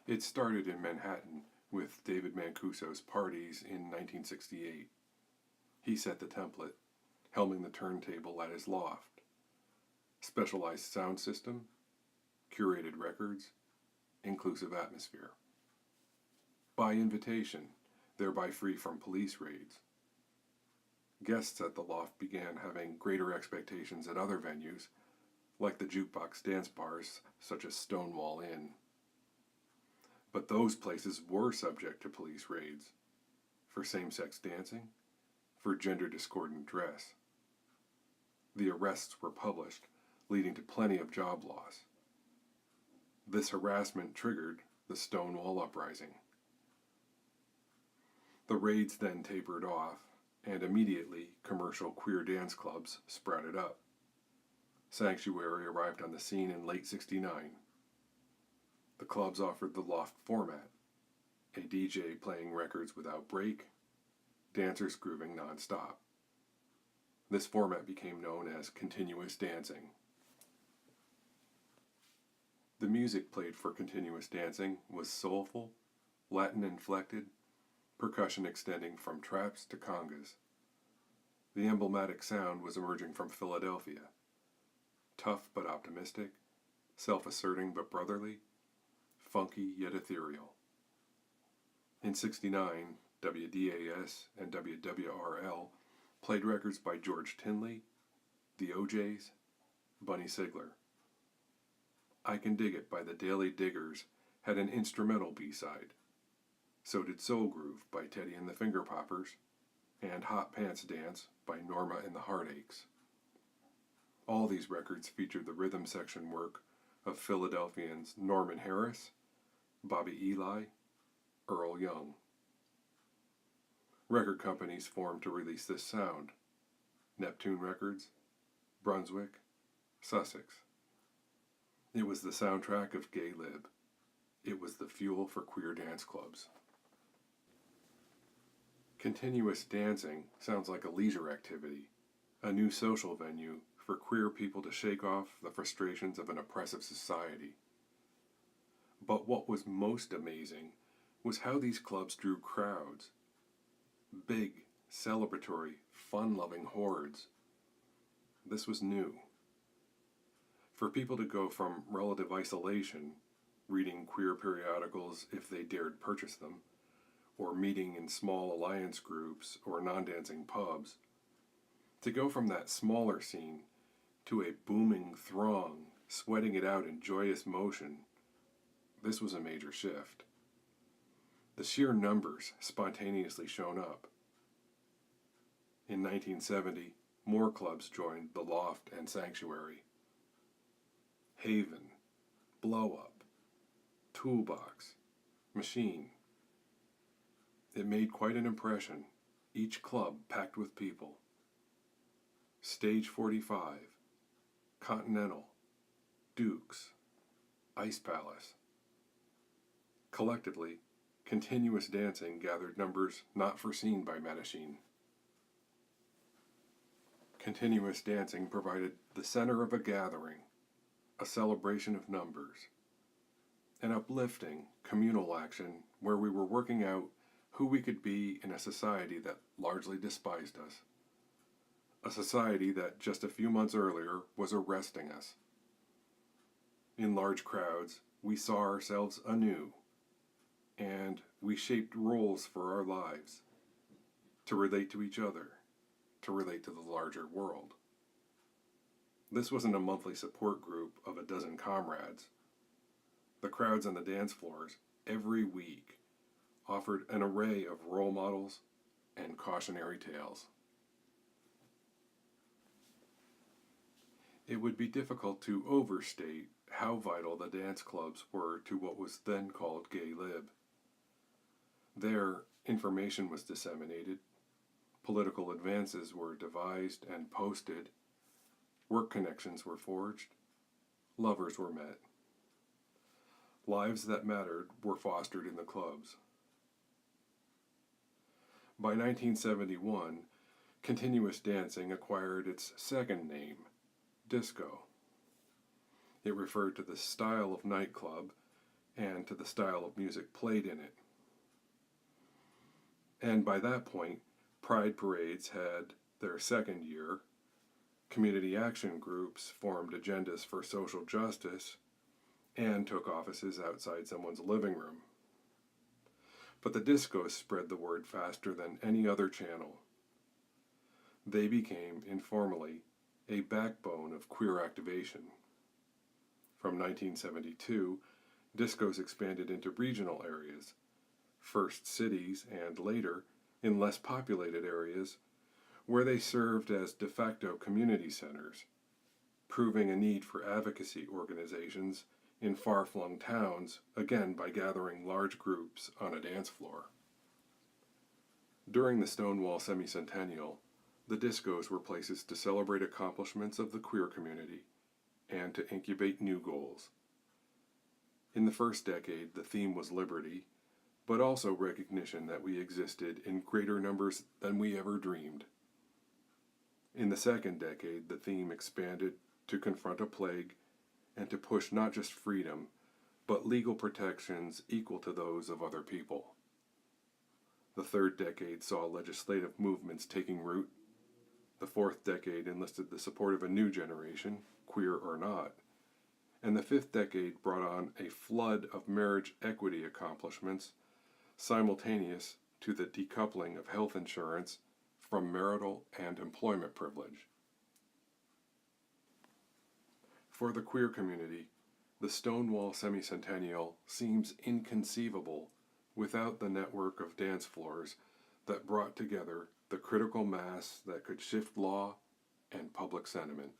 It started in Manhattan with David Mancuso's parties in 1968. He set the template, helming the turntable at his loft. Specialized sound system, curated records, inclusive atmosphere. By invitation, thereby free from police raids. Guests at the loft began having greater expectations at other venues, like the jukebox dance bars such as Stonewall-era. But those places were subject to police raids, for same-sex dancing, for gender-discordant dress. The arrests were published, leading to plenty of job loss. This harassment triggered the Stonewall uprising. The raids then tapered off, and immediately commercial queer dance clubs sprouted up. Sanctuary arrived on the scene in late '69. The clubs offered the loft format, a DJ playing records without break, dancers grooving non-stop. This format became known as continuous dancing. The music played for continuous dancing was soulful, Latin-inflected, percussion extending from traps to congas. The emblematic sound was emerging from Philadelphia. Tough but optimistic, self-asserting but brotherly, funky yet ethereal. In '69, WDAS and WWRL played records by George Tinley, the O'Jays, Bunny Sigler. I Can Dig It by the Daily Diggers had an instrumental B-side. So did Soul Groove by Teddy and the Finger Poppers, and Hot Pants Dance by Norma and the Heartaches. All these records featured the rhythm section work of Philadelphians Norman Harris, Bobby Eli, Earl Young. Record companies formed to release this sound: Neptune Records, Brunswick, Sussex. It was the soundtrack of Gay Lib. It was the fuel for queer dance clubs. Continuous dancing sounds like a leisure activity, a new social venue for queer people to shake off the frustrations of an oppressive society. But what was most amazing was how these clubs drew crowds. Big, celebratory, fun-loving hordes. This was new. For people to go from relative isolation, reading queer periodicals if they dared purchase them, or meeting in small alliance groups or non-dancing pubs, to go from that smaller scene to a booming throng, sweating it out in joyous motion, this was a major shift. The sheer numbers spontaneously shown up. In 1970, more clubs joined the Loft and Sanctuary. Haven, Blow Up, Toolbox, Machine. It made quite an impression, each club packed with people. Stage 45, Continental, Duke's, Ice Palace. Collectively, continuous dancing gathered numbers not foreseen by Medellin. Continuous dancing provided the center of a gathering, a celebration of numbers, an uplifting, communal action where we were working out who we could be in a society that largely despised us. A society that just a few months earlier was arresting us. In large crowds, we saw ourselves anew, and we shaped roles for our lives, to relate to each other, to relate to the larger world. This wasn't a monthly support group of a dozen comrades. The crowds on the dance floors, every week, offered an array of role models and cautionary tales. It would be difficult to overstate how vital the dance clubs were to what was then called Gay Lib. There, information was disseminated, political advances were devised and posted, work connections were forged, lovers were met. Lives that mattered were fostered in the clubs. By 1971, continuous dancing acquired its second name, disco. It referred to the style of nightclub and to the style of music played in it. And by that point, pride parades had their second year, community action groups formed agendas for social justice, and took offices outside someone's living room. But the discos spread the word faster than any other channel. They became, informally, a backbone of queer activation. From 1972, discos expanded into regional areas, first cities and later in less populated areas, where they served as de facto community centers, proving a need for advocacy organizations in far-flung towns, again by gathering large groups on a dance floor. During the Stonewall semicentennial, the discos were places to celebrate accomplishments of the queer community and to incubate new goals. In the first decade, the theme was liberty, but also recognition that we existed in greater numbers than we ever dreamed. In the second decade, the theme expanded to confront a plague and to push not just freedom, but legal protections equal to those of other people. The third decade saw legislative movements taking root. The fourth decade enlisted the support of a new generation, queer or not. And the fifth decade brought on a flood of marriage equity accomplishments, simultaneous to the decoupling of health insurance from marital and employment privilege. For the queer community, the Stonewall semicentennial seems inconceivable without the network of dance floors that brought together the critical mass that could shift law and public sentiment.